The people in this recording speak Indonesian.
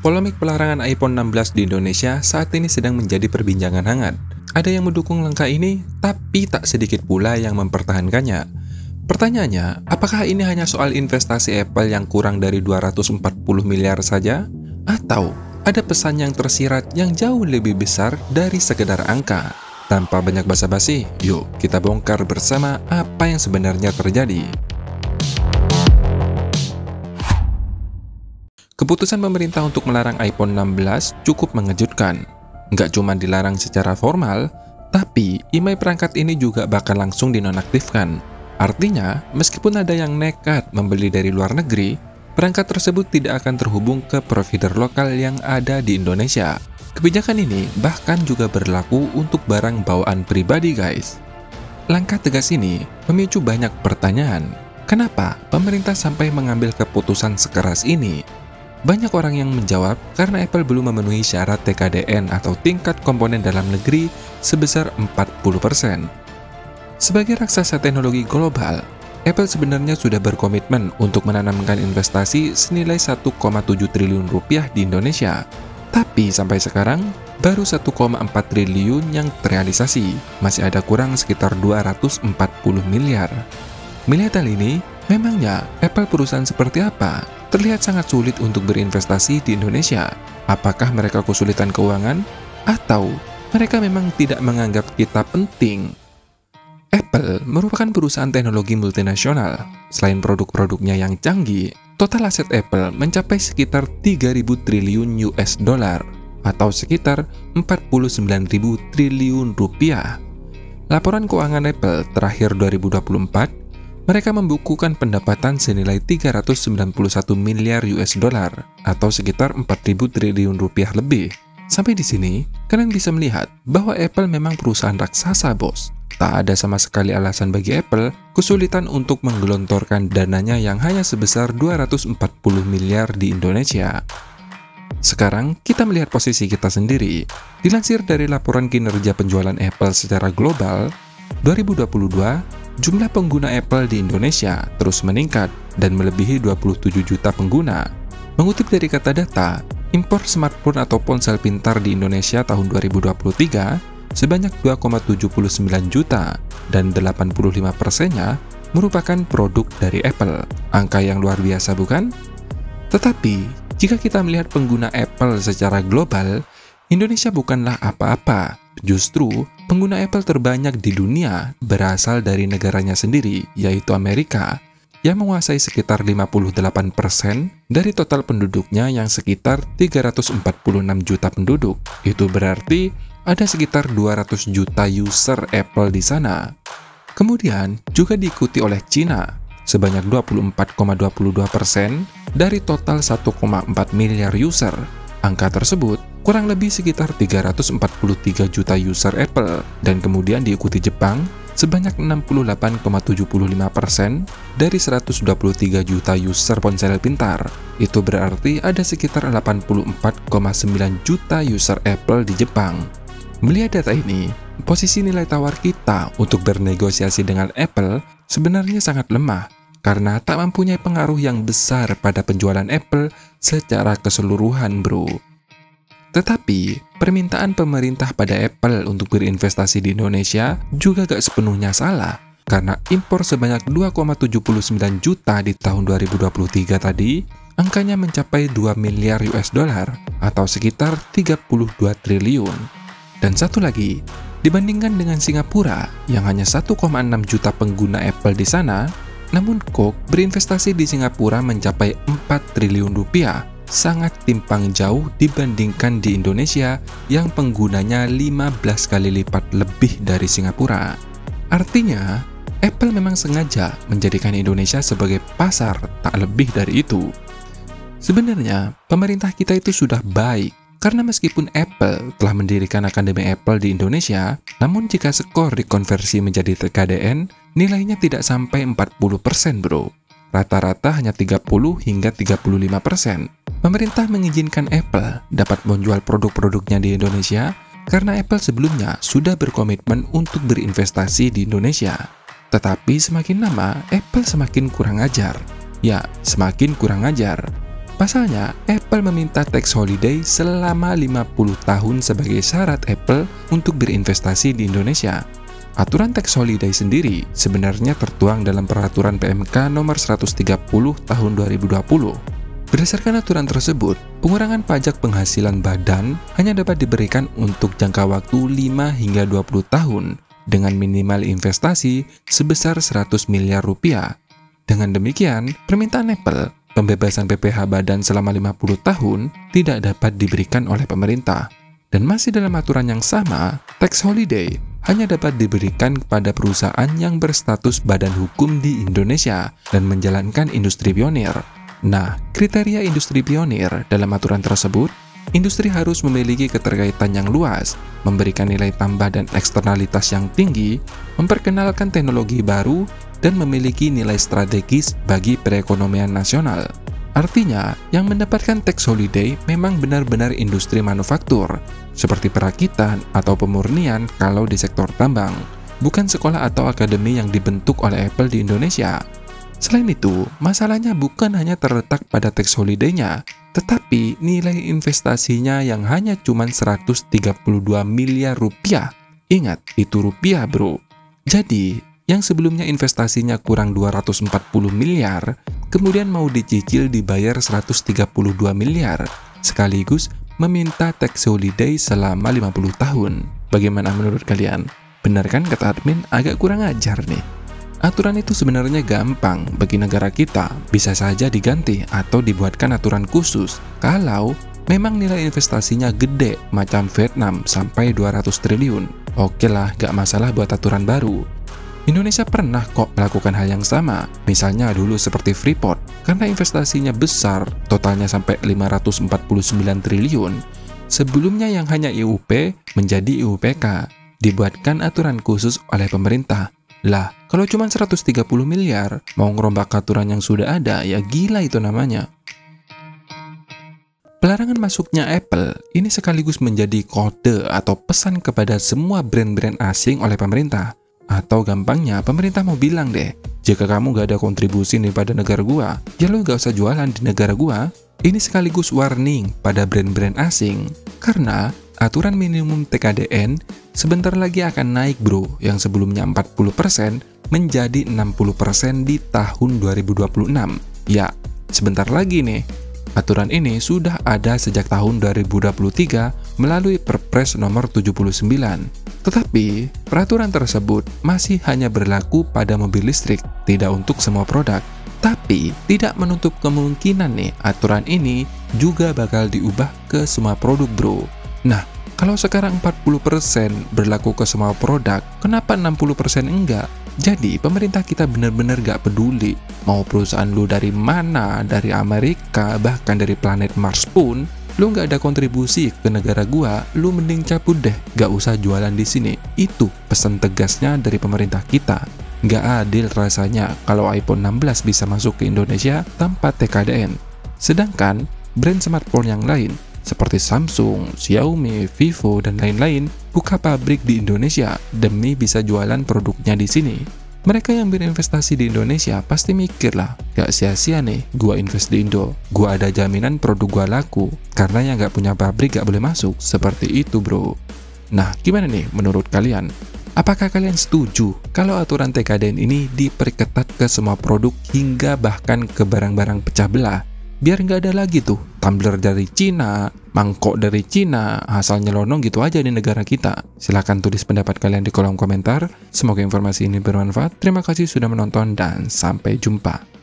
Polemik pelarangan iPhone 16 di Indonesia saat ini sedang menjadi perbincangan hangat. Ada yang mendukung langkah ini, tapi tak sedikit pula yang mempertahankannya. Pertanyaannya, apakah ini hanya soal investasi Apple yang kurang dari 240 miliar saja? Atau ada pesan yang tersirat yang jauh lebih besar dari sekedar angka? Tanpa banyak basa-basi, yuk kita bongkar bersama apa yang sebenarnya terjadi. Keputusan pemerintah untuk melarang iPhone 16 cukup mengejutkan. Nggak cuma dilarang secara formal, tapi email perangkat ini juga bakal langsung dinonaktifkan. Artinya, meskipun ada yang nekat membeli dari luar negeri, perangkat tersebut tidak akan terhubung ke provider lokal yang ada di Indonesia. Kebijakan ini bahkan juga berlaku untuk barang bawaan pribadi, guys. Langkah tegas ini memicu banyak pertanyaan. Kenapa pemerintah sampai mengambil keputusan sekeras ini? Banyak orang yang menjawab karena Apple belum memenuhi syarat TKDN atau tingkat komponen dalam negeri sebesar 40%. Sebagai raksasa teknologi global, Apple sebenarnya sudah berkomitmen untuk menanamkan investasi senilai 1,7 triliun rupiah di Indonesia. Tapi sampai sekarang, baru 1,4 triliun yang terrealisasi. Masih ada kurang sekitar 240 miliar. Melihat hal ini, memangnya Apple perusahaan seperti apa? Terlihat sangat sulit untuk berinvestasi di Indonesia. Apakah mereka kesulitan keuangan? Atau mereka memang tidak menganggap kita penting? Apple merupakan perusahaan teknologi multinasional. Selain produk-produknya yang canggih, total aset Apple mencapai sekitar 3.000 triliun US dollar atau sekitar 49.000 triliun rupiah. Laporan keuangan Apple terakhir 2024, mereka membukukan pendapatan senilai 391 miliar US dollar atau sekitar 4.000 triliun rupiah lebih. Sampai di sini, kalian bisa melihat bahwa Apple memang perusahaan raksasa, bos. Tak ada sama sekali alasan bagi Apple kesulitan untuk menggelontorkan dananya yang hanya sebesar 240 miliar di Indonesia. Sekarang, kita melihat posisi kita sendiri. Dilansir dari laporan kinerja penjualan Apple secara global, 2022, jumlah pengguna Apple di Indonesia terus meningkat dan melebihi 27 juta pengguna. Mengutip dari kata data, impor smartphone atau ponsel pintar di Indonesia tahun 2023 sebanyak 2,79 juta dan 85%-nya merupakan produk dari Apple. Angka yang luar biasa, bukan? Tetapi, jika kita melihat pengguna Apple secara global, Indonesia bukanlah apa-apa. Justru, pengguna Apple terbanyak di dunia berasal dari negaranya sendiri, yaitu Amerika, yang menguasai sekitar 58% dari total penduduknya yang sekitar 346 juta penduduk. Itu berarti ada sekitar 200 juta user Apple di sana. Kemudian, juga diikuti oleh Cina, sebanyak 24,22% dari total 1,4 miliar user. Angka tersebut kurang lebih sekitar 343 juta user Apple, dan kemudian diikuti Jepang sebanyak 68,75% dari 123 juta user ponsel pintar. Itu berarti ada sekitar 84,9 juta user Apple di Jepang. Melihat data ini, posisi nilai tawar kita untuk bernegosiasi dengan Apple sebenarnya sangat lemah karena tak mempunyai pengaruh yang besar pada penjualan Apple secara keseluruhan, bro. Tetapi, permintaan pemerintah pada Apple untuk berinvestasi di Indonesia juga gak sepenuhnya salah, karena impor sebanyak 2,79 juta di tahun 2023 tadi, angkanya mencapai 2 miliar US dollar atau sekitar 32 triliun. Dan satu lagi, dibandingkan dengan Singapura yang hanya 1,6 juta pengguna Apple di sana, namun Coke berinvestasi di Singapura mencapai 4 triliun rupiah, sangat timpang jauh dibandingkan di Indonesia yang penggunanya 15 kali lipat lebih dari Singapura. Artinya, Apple memang sengaja menjadikan Indonesia sebagai pasar, tak lebih dari itu. Sebenarnya, pemerintah kita itu sudah baik, karena meskipun Apple telah mendirikan Akademi Apple di Indonesia, namun jika skor dikonversi menjadi TKDN, nilainya tidak sampai 40%, bro. Rata-rata hanya 30 hingga 35%. Pemerintah mengizinkan Apple dapat menjual produk-produknya di Indonesia karena Apple sebelumnya sudah berkomitmen untuk berinvestasi di Indonesia. Tetapi semakin lama, Apple semakin kurang ajar. Ya, semakin kurang ajar. Pasalnya, Apple meminta tax holiday selama 50 tahun sebagai syarat Apple untuk berinvestasi di Indonesia. Aturan tax holiday sendiri sebenarnya tertuang dalam peraturan PMK nomor 130 tahun 2020. Berdasarkan aturan tersebut, pengurangan pajak penghasilan badan hanya dapat diberikan untuk jangka waktu 5 hingga 20 tahun dengan minimal investasi sebesar 100 miliar rupiah. Dengan demikian, permintaan Apple pembebasan PPh badan selama 50 tahun tidak dapat diberikan oleh pemerintah. Dan masih dalam aturan yang sama, tax holiday hanya dapat diberikan kepada perusahaan yang berstatus badan hukum di Indonesia dan menjalankan industri pionir. Nah, kriteria industri pionir dalam aturan tersebut, industri harus memiliki keterkaitan yang luas, memberikan nilai tambah dan eksternalitas yang tinggi, memperkenalkan teknologi baru, dan memiliki nilai strategis bagi perekonomian nasional. Artinya, yang mendapatkan tax holiday memang benar-benar industri manufaktur, seperti perakitan atau pemurnian kalau di sektor tambang, bukan sekolah atau akademi yang dibentuk oleh Apple di Indonesia. Selain itu, masalahnya bukan hanya terletak pada tax holiday-nya, tetapi nilai investasinya yang hanya cuma 132 miliar rupiah. Ingat, itu rupiah bro. Jadi, yang sebelumnya investasinya kurang 240 miliar, kemudian mau dicicil dibayar 132 miliar, sekaligus meminta tax holiday selama 50 tahun. Bagaimana menurut kalian? Benar kan kata admin agak kurang ajar nih? Aturan itu sebenarnya gampang bagi negara kita, bisa saja diganti atau dibuatkan aturan khusus kalau memang nilai investasinya gede macam Vietnam sampai 200 triliun. Oke lah, gak masalah buat aturan baru. Indonesia pernah kok melakukan hal yang sama, misalnya dulu seperti Freeport, karena investasinya besar, totalnya sampai 549 triliun. Sebelumnya yang hanya IUP menjadi IUPK, dibuatkan aturan khusus oleh pemerintah. Lah, kalau cuma 130 miliar, mau ngerombak aturan yang sudah ada, ya gila itu namanya. Pelarangan masuknya Apple ini sekaligus menjadi kode atau pesan kepada semua brand-brand asing oleh pemerintah. Atau gampangnya, pemerintah mau bilang deh, jika kamu gak ada kontribusi nih pada negara gua, ya lo gak usah jualan di negara gua. Ini sekaligus warning pada brand-brand asing, karena aturan minimum TKDN sebentar lagi akan naik bro, yang sebelumnya 40% menjadi 60% di tahun 2026. Ya, sebentar lagi nih. Aturan ini sudah ada sejak tahun 2023 melalui Perpres nomor 79. Tetapi, peraturan tersebut masih hanya berlaku pada mobil listrik, tidak untuk semua produk. Tapi, tidak menutup kemungkinan nih, aturan ini juga bakal diubah ke semua produk bro. Nah, kalau sekarang 40% berlaku ke semua produk, kenapa 60% enggak? Jadi, pemerintah kita benar-benar gak peduli. Mau perusahaan lu dari mana, dari Amerika, bahkan dari planet Mars pun, lu gak ada kontribusi ke negara gua, lu mending cabut deh, gak usah jualan di sini. Itu pesan tegasnya dari pemerintah kita. Gak adil rasanya kalau iPhone 16 bisa masuk ke Indonesia tanpa TKDN. Sedangkan brand smartphone yang lain, seperti Samsung, Xiaomi, Vivo, dan lain-lain, buka pabrik di Indonesia demi bisa jualan produknya di sini. Mereka yang berinvestasi di Indonesia pasti mikir lah, gak sia-sia nih gua invest di Indo, gua ada jaminan produk gua laku, karena yang gak punya pabrik gak boleh masuk, seperti itu bro. Nah, gimana nih menurut kalian? Apakah kalian setuju kalau aturan TKDN ini diperketat ke semua produk hingga bahkan ke barang-barang pecah belah? Biar nggak ada lagi tuh tumbler dari Cina, mangkok dari Cina, asal nyelonong gitu aja di negara kita. Silahkan tulis pendapat kalian di kolom komentar. Semoga informasi ini bermanfaat. Terima kasih sudah menonton dan sampai jumpa.